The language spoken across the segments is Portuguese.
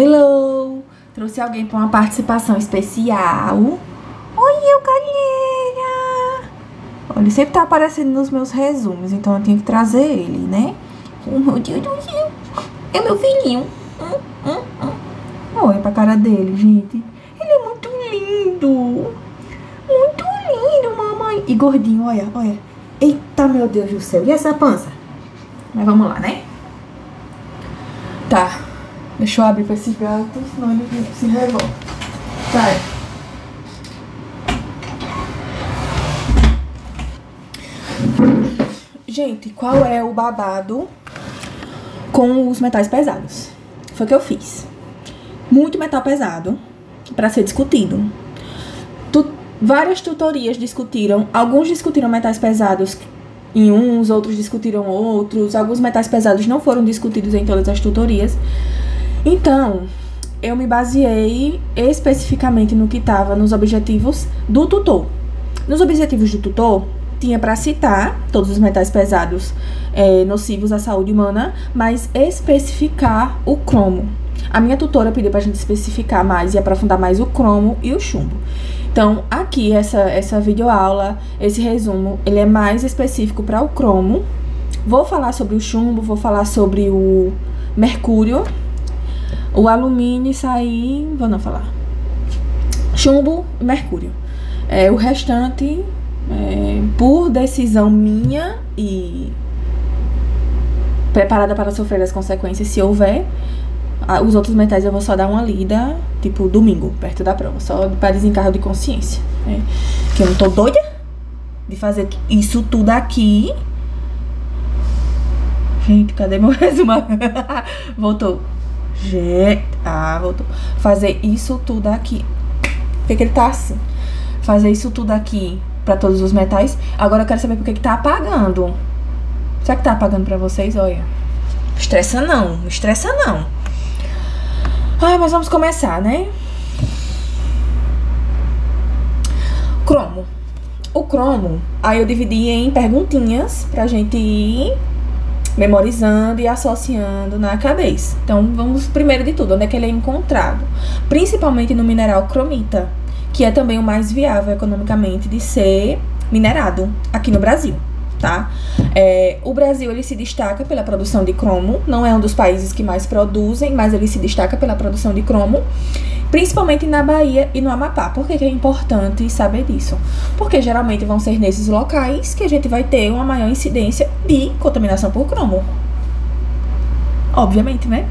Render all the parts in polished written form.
Hello! Trouxe alguém para uma participação especial. Oi, eu, galera! Olha, ele sempre tá aparecendo nos meus resumos, então eu tenho que trazer ele, né? Oh, meu Deus do céu! É meu filhinho! Olha pra cara dele, gente. Ele é muito lindo! Muito lindo, mamãe! E gordinho, olha, olha. Eita, meu Deus do céu! E essa pança? Mas vamos lá, né? Tá. Deixa eu abrir pra esse gato, senão ele se revolta. Sai. Gente, qual é o babado com os metais pesados? Foi o que eu fiz. Muito metal pesado pra ser discutido. Várias tutorias discutiram. Alguns discutiram metais pesados em uns, outros discutiram outros. Alguns metais pesados não foram discutidos em todas as tutorias. Então, eu me baseei especificamente no que estava nos objetivos do tutor. Nos objetivos do tutor, tinha para citar todos os metais pesados nocivos à saúde humana, mas especificar o cromo. A minha tutora pediu pra gente especificar mais e aprofundar mais o cromo e o chumbo. Então, aqui, essa videoaula, esse resumo, ele é mais específico para o cromo. Vou falar sobre o chumbo, vou falar sobre o mercúrio. O alumínio, isso aí, vou não falar. Chumbo e mercúrio. O restante, por decisão minha e preparada para sofrer as consequências, se houver. Os outros metais eu vou só dar uma lida, tipo, domingo, perto da prova. Só para desencargo de consciência. Que eu não tô doida de fazer isso tudo aqui. Gente, cadê meu resumo? Voltou. Voltou. Fazer isso tudo aqui. Por que ele tá assim? Fazer isso tudo aqui pra todos os metais. Agora eu quero saber por que tá apagando. Será que tá apagando pra vocês? Olha. Estressa não. Estressa não. Mas vamos começar, né? Cromo. O cromo, aí eu dividi em perguntinhas pra gente ir memorizando e associando na cabeça. Então, vamos primeiro de tudo, onde é que ele é encontrado? Principalmente no mineral cromita, que é também o mais viável economicamente de ser minerado aqui no Brasil, tá? O Brasil, ele se destaca pela produção de cromo, não é um dos países que mais produzem, mas ele se destaca pela produção de cromo, principalmente na Bahia e no Amapá. Por que é importante saber disso? Porque geralmente vão ser nesses locais que a gente vai ter uma maior incidência de contaminação por cromo. Obviamente, né?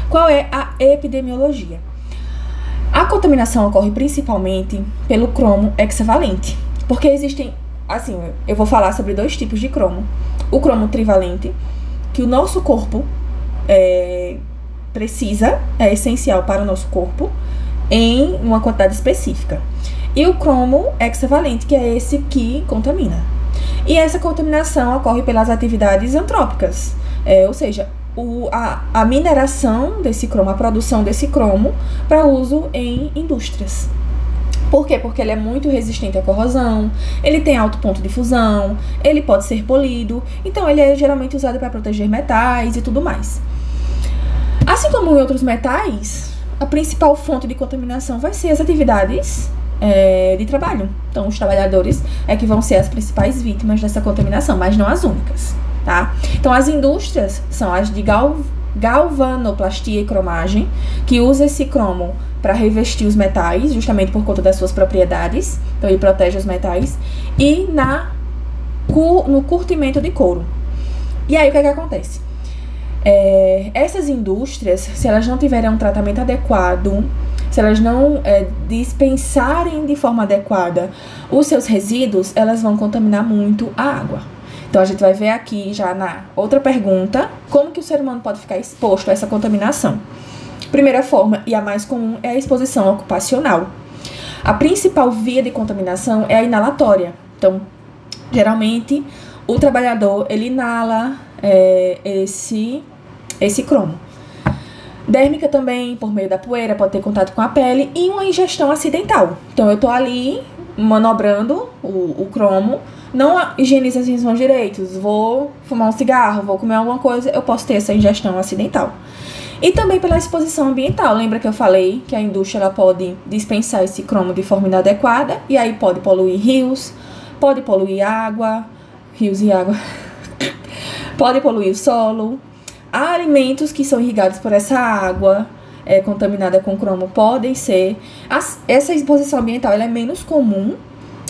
Qual é a epidemiologia? A contaminação ocorre principalmente pelo cromo hexavalente, porque existem, assim, eu vou falar sobre dois tipos de cromo. O cromo trivalente, que o nosso corpo precisa, é essencial para o nosso corpo, em uma quantidade específica. E o cromo hexavalente, que é esse que contamina. E essa contaminação ocorre pelas atividades antrópicas, ou seja, a mineração desse cromo, a produção desse cromo para uso em indústrias. Por quê? Porque ele é muito resistente à corrosão, ele tem alto ponto de fusão, ele pode ser polido, então ele é geralmente usado para proteger metais e tudo mais. Assim como em outros metais, a principal fonte de contaminação vai ser as atividades de trabalho. Então, os trabalhadores que vão ser as principais vítimas dessa contaminação, mas não as únicas, tá? Então, as indústrias são as de galvanoplastia e cromagem, que usa esse cromo para revestir os metais, justamente por conta das suas propriedades, então ele protege os metais, e no curtimento de couro. E aí, o que é que acontece? Essas indústrias, se elas não tiverem um tratamento adequado, se elas não dispensarem de forma adequada os seus resíduos, elas vão contaminar muito a água. Então, a gente vai ver aqui já na outra pergunta, como que o ser humano pode ficar exposto a essa contaminação. Primeira forma, e a mais comum, é a exposição ocupacional. A principal via de contaminação é a inalatória. Então, geralmente, o trabalhador, ele inala esse cromo. Dérmica também, por meio da poeira, pode ter contato com a pele, e uma ingestão acidental. Então, eu tô ali manobrando o cromo, não higienizo as minhas mãos direitos, vou fumar um cigarro, vou comer alguma coisa, eu posso ter essa ingestão acidental. E também pela exposição ambiental. Lembra que eu falei que a indústria ela pode dispensar esse cromo de forma inadequada e aí pode poluir rios, pode poluir água, rios e água, pode poluir o solo. Há alimentos que são irrigados por essa água contaminada com cromo, podem ser. Essa exposição ambiental ela é menos comum,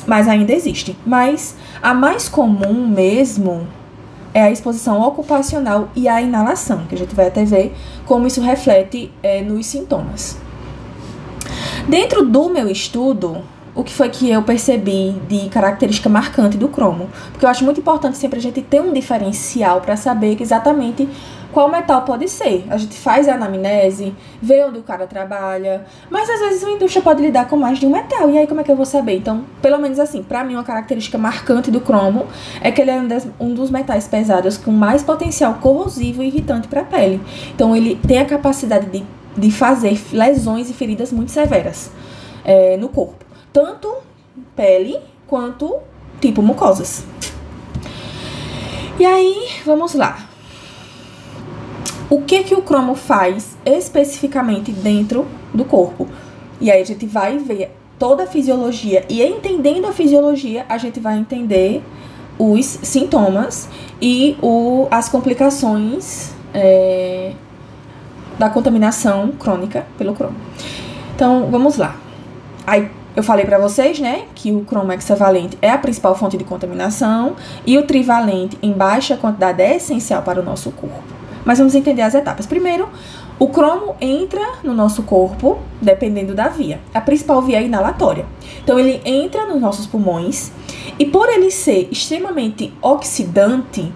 mas ainda existe. Mas a mais comum mesmo é a exposição ocupacional e a inalação, que a gente vai até ver como isso reflete nos sintomas. Dentro do meu estudo, o que foi que eu percebi de característica marcante do cromo? Porque eu acho muito importante sempre a gente ter um diferencial para saber exatamente qual metal pode ser. A gente faz a anamnese, vê onde o cara trabalha, mas às vezes a indústria pode lidar com mais de um metal, e aí como é que eu vou saber? Então, pelo menos assim, pra mim uma característica marcante do cromo é que ele é um dos metais pesados com mais potencial corrosivo e irritante para a pele. Então, ele tem a capacidade de fazer lesões e feridas muito severas no corpo. Tanto pele quanto tipo mucosas. E aí, vamos lá. O que o cromo faz especificamente dentro do corpo? E aí a gente vai ver toda a fisiologia. E entendendo a fisiologia, a gente vai entender os sintomas e as complicações da contaminação crônica pelo cromo. Então, vamos lá. Aí, eu falei pra vocês, né, que o cromo hexavalente é a principal fonte de contaminação e o trivalente em baixa quantidade é essencial para o nosso corpo. Mas vamos entender as etapas. Primeiro, o cromo entra no nosso corpo, dependendo da via. A principal via é inalatória. Então, ele entra nos nossos pulmões e por ele ser extremamente oxidante,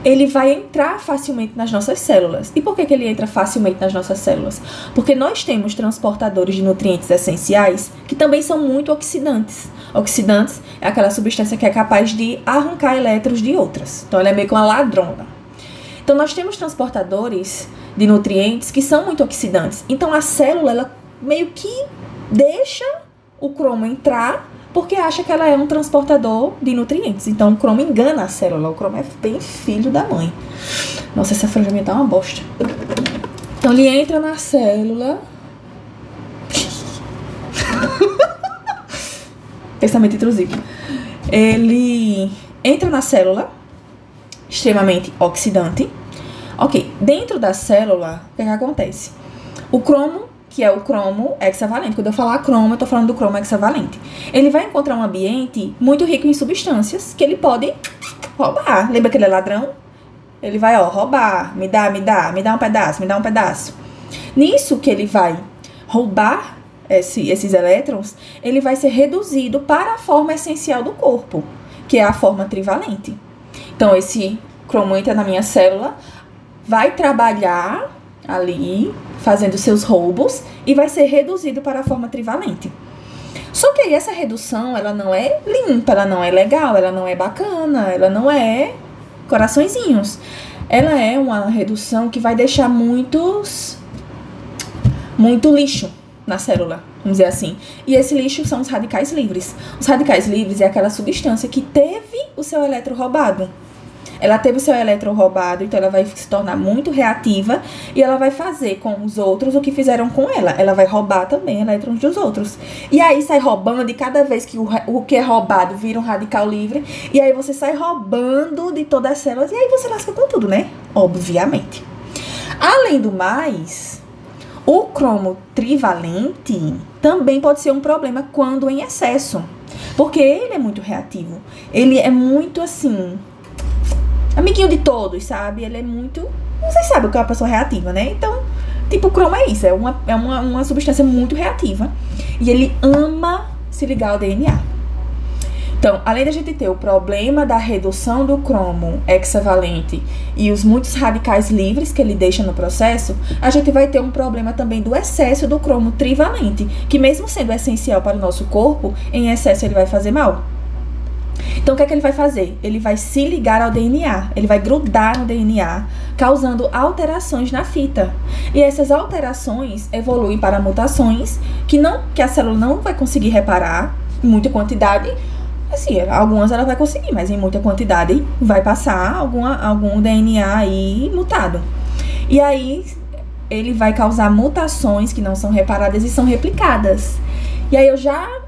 ele vai entrar facilmente nas nossas células. E por que ele entra facilmente nas nossas células? Porque nós temos transportadores de nutrientes essenciais que também são muito oxidantes. Oxidantes é aquela substância que é capaz de arrancar elétrons de outras. Então, ela é meio que uma ladrona. Então, nós temos transportadores de nutrientes que são muito oxidantes. Então, a célula, ela meio que deixa o cromo entrar porque acha que ela é um transportador de nutrientes. Então, o cromo engana a célula. O cromo é bem filho da mãe. Nossa, essa franja minha tá uma bosta. Então, ele entra na célula. Pensamento intrusivo. Ele entra na célula, extremamente oxidante. Ok, dentro da célula, o que acontece? O cromo, que é o cromo hexavalente. Quando eu falar cromo, eu tô falando do cromo hexavalente. Ele vai encontrar um ambiente muito rico em substâncias que ele pode roubar. Lembra que ele é ladrão? Ele vai, roubar, me dá um pedaço. Nisso que ele vai roubar esses elétrons, ele vai ser reduzido para a forma essencial do corpo, que é a forma trivalente. Então, esse cromo entra na minha célula, vai trabalhar ali, fazendo seus roubos, e vai ser reduzido para a forma trivalente. Só que aí essa redução, ela não é limpa, ela não é legal, ela não é bacana, ela não é coraçõezinhos. Ela é uma redução que vai deixar muito lixo na célula, vamos dizer assim. E esse lixo são os radicais livres. Os radicais livres é aquela substância que teve o seu elétron roubado. Ela teve o seu elétron roubado, então ela vai se tornar muito reativa e ela vai fazer com os outros o que fizeram com ela. Ela vai roubar também elétrons dos outros. E aí sai roubando, e cada vez que o que é roubado vira um radical livre, e aí você sai roubando de todas as células, e aí você lasca com tudo, né? Obviamente. Além do mais, o cromo trivalente também pode ser um problema quando em excesso, porque ele é muito reativo. Ele é muito assim, amiguinho de todos, sabe? Ele é muito... Vocês sabem o que é uma pessoa reativa, né? Então, tipo, o cromo é isso. É uma substância muito reativa. E ele ama se ligar ao DNA. Então, além da gente ter o problema da redução do cromo hexavalente e os muitos radicais livres que ele deixa no processo, a gente vai ter um problema também do excesso do cromo trivalente, que mesmo sendo essencial para o nosso corpo, em excesso ele vai fazer mal. Então, o que é que ele vai fazer? Ele vai se ligar ao DNA, ele vai grudar no DNA, causando alterações na fita. E essas alterações evoluem para mutações que a célula não vai conseguir reparar em muita quantidade. Assim, algumas ela vai conseguir, mas em muita quantidade vai passar algum DNA aí mutado. E aí, ele vai causar mutações que não são reparadas e são replicadas. E aí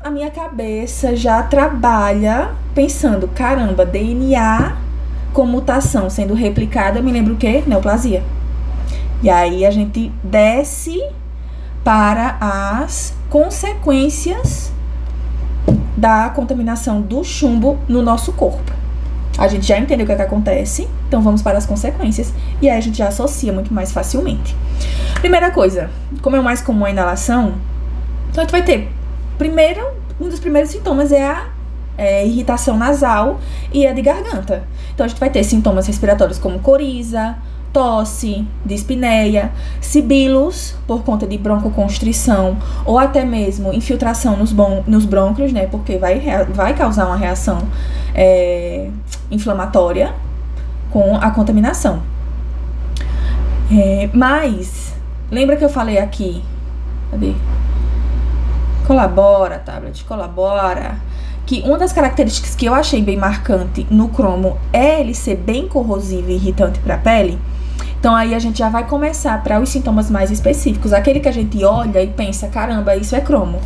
a minha cabeça já trabalha pensando, caramba, DNA com mutação sendo replicada, me lembra o quê? Neoplasia. E aí a gente desce para as consequências da contaminação do chumbo no nosso corpo. A gente já entendeu o que é que acontece, então vamos para as consequências e aí a gente já associa muito mais facilmente. Primeira coisa, como é o mais comum a inalação, então a gente vai ter, primeiro, um dos primeiros sintomas é a irritação nasal e a de garganta. Então a gente vai ter sintomas respiratórios como coriza, tosse, dispneia, sibilos por conta de broncoconstrição ou até mesmo infiltração nos brônquios, né? Porque vai causar uma reação inflamatória com a contaminação. Mas, lembra que eu falei aqui? Cadê? Colabora, tablet, colabora. Que uma das características que eu achei bem marcante no cromo é ele ser bem corrosivo e irritante para a pele. Então aí a gente já vai começar para os sintomas mais específicos, aquele que a gente olha e pensa, caramba, isso é cromo.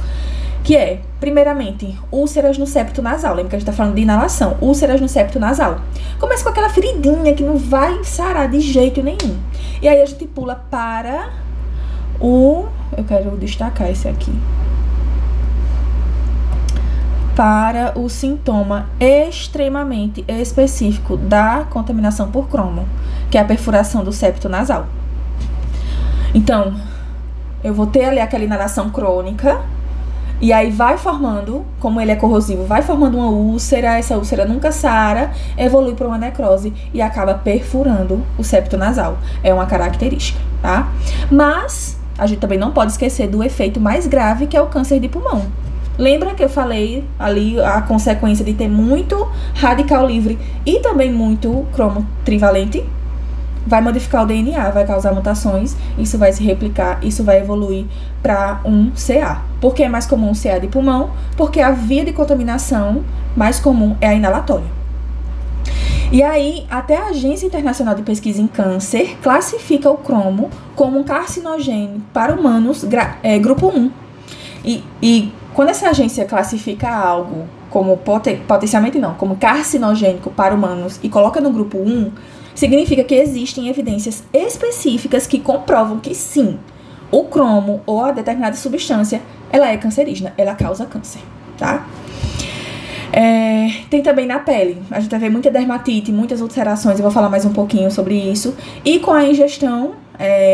Que é, primeiramente, úlceras no septo nasal. Lembra que a gente tá falando de inalação. Úlceras no septo nasal. Começa com aquela feridinha que não vai sarar de jeito nenhum. E aí a gente pula para eu quero destacar esse aqui. Para o sintoma extremamente específico da contaminação por cromo, que é a perfuração do septo nasal. Então, eu vou ter ali aquela inalação crônica, e aí vai formando, como ele é corrosivo, vai formando uma úlcera, essa úlcera nunca sara, evolui para uma necrose e acaba perfurando o septo nasal. É uma característica, tá? Mas a gente também não pode esquecer do efeito mais grave, que é o câncer de pulmão. Lembra que eu falei ali a consequência de ter muito radical livre e também muito cromo trivalente? Vai modificar o DNA, vai causar mutações, isso vai se replicar, isso vai evoluir para um CA. Por que é mais comum o CA de pulmão? Porque a via de contaminação mais comum é a inalatória. E aí, até a Agência Internacional de Pesquisa em Câncer classifica o cromo como um carcinogênio para humanos grupo 1. E quando essa agência classifica algo como potencialmente não, como carcinogênico para humanos e coloca no grupo 1, significa que existem evidências específicas que comprovam que sim, o cromo ou a determinada substância, ela é cancerígena, ela causa câncer, tá? Tem também na pele, a gente vai ver muita dermatite, muitas ulcerações, eu vou falar mais um pouquinho sobre isso. E com a ingestão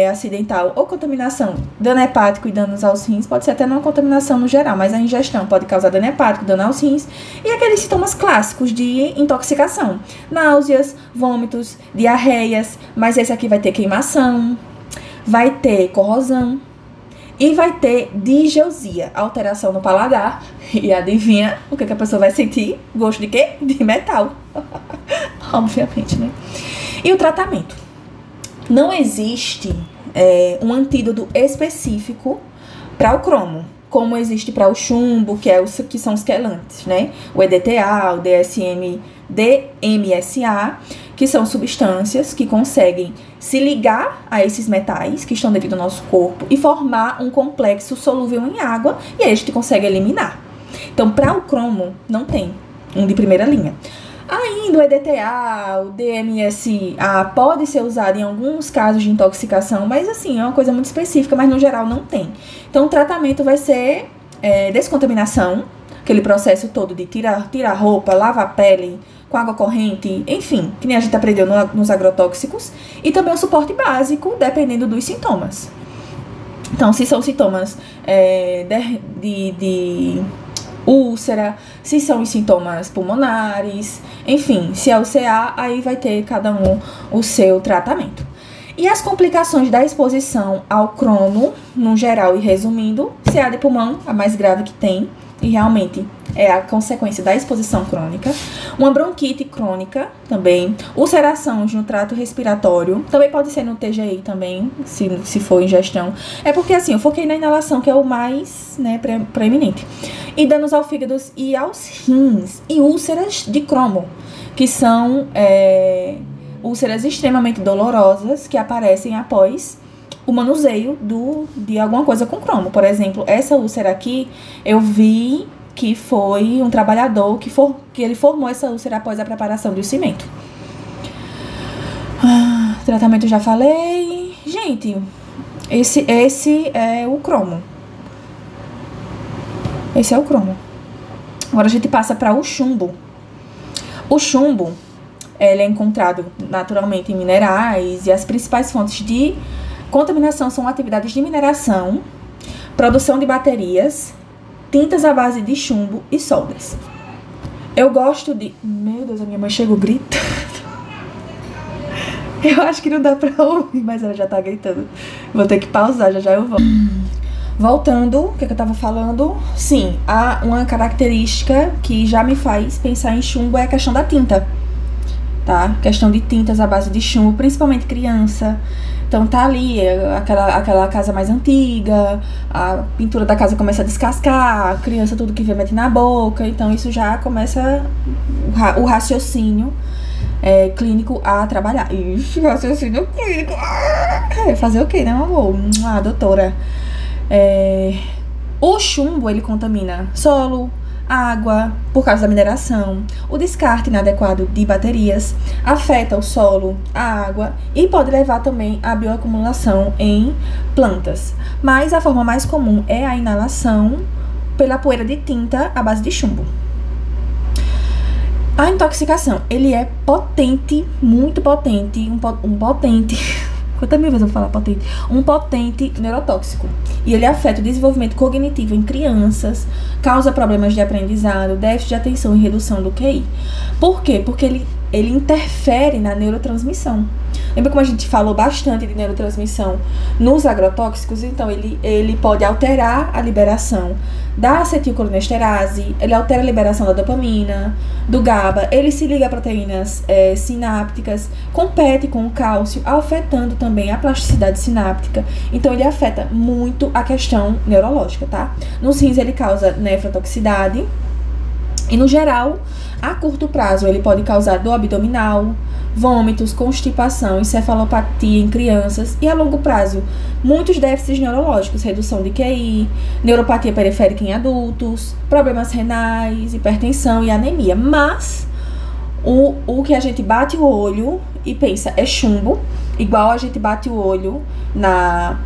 acidental ou contaminação, dano hepático e danos aos rins, pode ser até não contaminação no geral, mas a ingestão pode causar dano hepático, dano aos rins e aqueles sintomas clássicos de intoxicação, náuseas, vômitos, diarreias, mas esse aqui vai ter queimação, vai ter corrosão e vai ter digeusia, alteração no paladar. E adivinha o que a pessoa vai sentir? Gosto de quê? De metal. Obviamente, né? E o tratamento? Não existe um antídoto específico para o cromo, como existe para o chumbo, que são os quelantes, né? O EDTA, o DMSA, que são substâncias que conseguem se ligar a esses metais que estão dentro do nosso corpo e formar um complexo solúvel em água, e aí a gente consegue eliminar. Então, para o cromo, não tem um de primeira linha. Ainda o EDTA, o DMSA pode ser usado em alguns casos de intoxicação, mas assim, é uma coisa muito específica, mas no geral não tem. Então o tratamento vai ser descontaminação, aquele processo todo de tirar a roupa, lavar a pele com água corrente, enfim, que nem a gente aprendeu nos agrotóxicos, e também o suporte básico, dependendo dos sintomas. Então, se são sintomas de úlcera, se são os sintomas pulmonares, enfim, se é o CA, aí vai ter cada um o seu tratamento. E as complicações da exposição ao cromo, no geral e resumindo, CA de pulmão, a mais grave que tem, e realmente é a consequência da exposição crônica. Uma bronquite crônica também, ulcerações no trato respiratório, também pode ser no TGI também, se for ingestão. É porque assim, eu foquei na inalação, que é o mais, né, preeminente. E danos ao fígado e aos rins, e úlceras de cromo, que são úlceras extremamente dolorosas, que aparecem após o manuseio de alguma coisa com cromo. Por exemplo, essa úlcera aqui, eu vi que foi um trabalhador que ele formou essa úlcera após a preparação do cimento. Tratamento já falei. Gente, esse é o cromo. Esse é o cromo. Agora a gente passa para o chumbo. O chumbo, ele é encontrado naturalmente em minerais e as principais fontes de contaminação são atividades de mineração, produção de baterias, tintas à base de chumbo e soldas. Eu gosto de... Meu Deus, a minha mãe chegou gritando. Eu acho que não dá pra ouvir, mas ela já tá gritando. Vou ter que pausar, já eu volto. Voltando, o que eu tava falando? Sim, há uma característica que já me faz pensar em chumbo é a questão da tinta, tá? Questão de tintas à base de chumbo, principalmente criança. Então tá ali, aquela casa mais antiga, a pintura da casa começa a descascar, a criança tudo que vê mete na boca, então isso já começa o raciocínio clínico a trabalhar. Ixi, raciocínio clínico. Fazer o quê, né, meu amor? Doutora. O chumbo, ele contamina solo, água, por causa da mineração, o descarte inadequado de baterias, afeta o solo, a água e pode levar também à bioacumulação em plantas. Mas a forma mais comum é a inalação pela poeira de tinta à base de chumbo. A intoxicação, ele é potente, muito potente, um potente... Quantas mil vezes eu vou falar potente? Um potente neurotóxico. E ele afeta o desenvolvimento cognitivo em crianças, causa problemas de aprendizado, déficit de atenção e redução do QI. Por quê? Porque ele interfere na neurotransmissão. Lembra como a gente falou bastante de neurotransmissão nos agrotóxicos? Então, ele pode alterar a liberação da acetilcolinesterase, ele altera a liberação da dopamina, do GABA, ele se liga a proteínas sinápticas, compete com o cálcio, afetando também a plasticidade sináptica. Então, ele afeta muito a questão neurológica, tá? Nos rins, ele causa nefrotoxicidade. E, no geral, a curto prazo, ele pode causar dor abdominal, vômitos, constipação, encefalopatia em crianças. E, a longo prazo, muitos déficits neurológicos, redução de QI, neuropatia periférica em adultos, problemas renais, hipertensão e anemia. Mas, o que a gente bate o olho e pensa é chumbo, igual a gente bate o olho na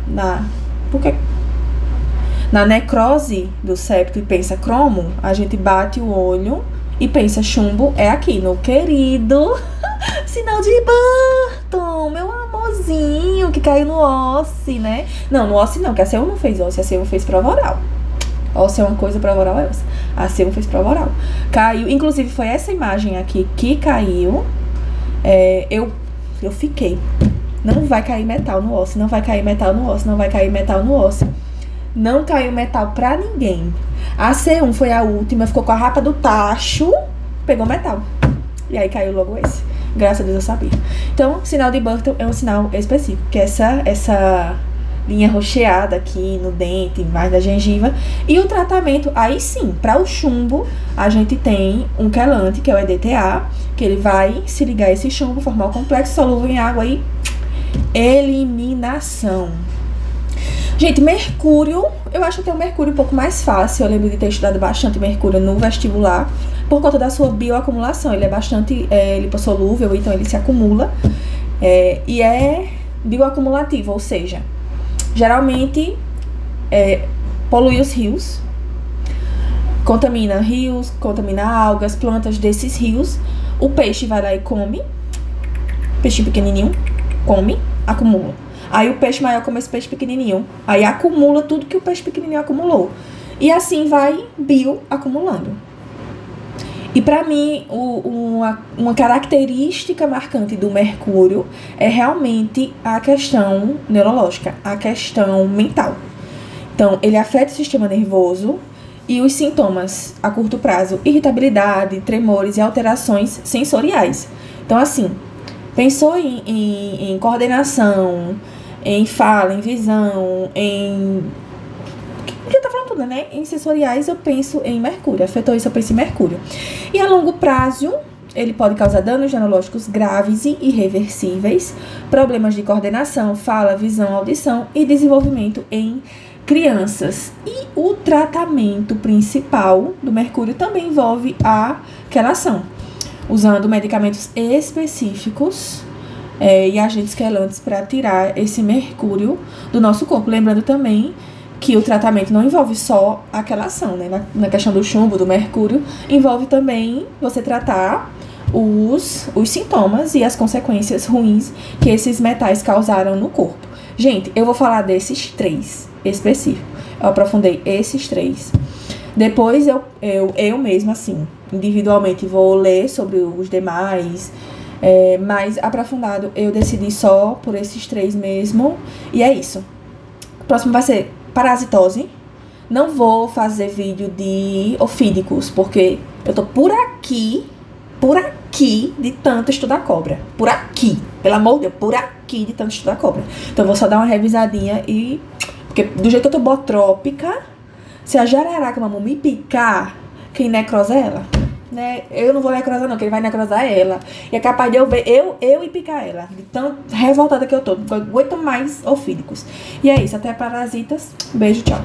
necrose do septo e pensa cromo, a gente bate o olho e pensa chumbo é aqui, no querido sinal de Burton, meu amorzinho, que caiu no osso, né? Não, no osso não, que a C1 não fez osso, a C1 fez prova oral. Osso é uma coisa, prova oral é osso. A C1 fez prova oral. Caiu, inclusive foi essa imagem aqui que caiu, eu fiquei, não vai cair metal no osso, não vai cair metal no osso, não vai cair metal no osso. Não caiu metal pra ninguém. A C1 foi a última, ficou com a rapa do tacho, pegou metal. E aí caiu logo esse. Graças a Deus eu sabia. Então, sinal de Burton é um sinal específico, que é essa linha rocheada aqui no dente, mais da gengiva. E o tratamento, aí sim, para o chumbo, a gente tem um quelante, que é o EDTA, que ele vai se ligar a esse chumbo, formar um complexo solúvel em água e eliminação. Gente, mercúrio, eu acho que tem o mercúrio um pouco mais fácil. Eu lembro de ter estudado bastante mercúrio no vestibular, por conta da sua bioacumulação. Ele é bastante lipossolúvel, então ele se acumula. E é bioacumulativo, ou seja, geralmente polui os rios, contamina rios, contamina algas, plantas desses rios. O peixe vai lá e come, peixe pequenininho, come, acumula. Aí o peixe maior come esse peixe pequenininho. Aí acumula tudo que o peixe pequenininho acumulou. E assim vai bioacumulando. E pra mim, uma característica marcante do mercúrio é realmente a questão neurológica, a questão mental. Então, ele afeta o sistema nervoso e os sintomas a curto prazo, irritabilidade, tremores e alterações sensoriais. Então, assim, pensou em coordenação, em fala, em visão, em... O que eu tô falando tudo, né? Em sensoriais eu penso em mercúrio. Afetou isso, eu penso em mercúrio. E a longo prazo, ele pode causar danos neurológicos graves e irreversíveis, problemas de coordenação, fala, visão, audição e desenvolvimento em crianças. E o tratamento principal do mercúrio também envolve a quelação, usando medicamentos específicos e agentes quelantes para tirar esse mercúrio do nosso corpo. Lembrando também que o tratamento não envolve só a quelação, né? Na questão do chumbo, do mercúrio, envolve também você tratar os sintomas e as consequências ruins que esses metais causaram no corpo. Gente, eu vou falar desses 3 específicos. Eu aprofundei esses 3. Depois eu mesma, assim, individualmente, vou ler sobre os demais, mais aprofundado. Eu decidi só por esses 3 mesmo. E é isso. O próximo vai ser parasitose. Não vou fazer vídeo de ofídicos, porque eu tô por aqui de tanto estudar cobra. Por aqui, pelo amor de Deus, por aqui de tanto estudar cobra. Então eu vou só dar uma revisadinha e... Porque do jeito que eu tô botrópica, se a jararaca mamãe me picar, quem necrosa é ela, né? Eu não vou necrosar não, quem vai necrosar é ela. E é capaz de eu ver eu e picar ela, de tão revoltada que eu tô. Não aguento mais ofídicos. E é isso, até parasitas. Beijo, tchau.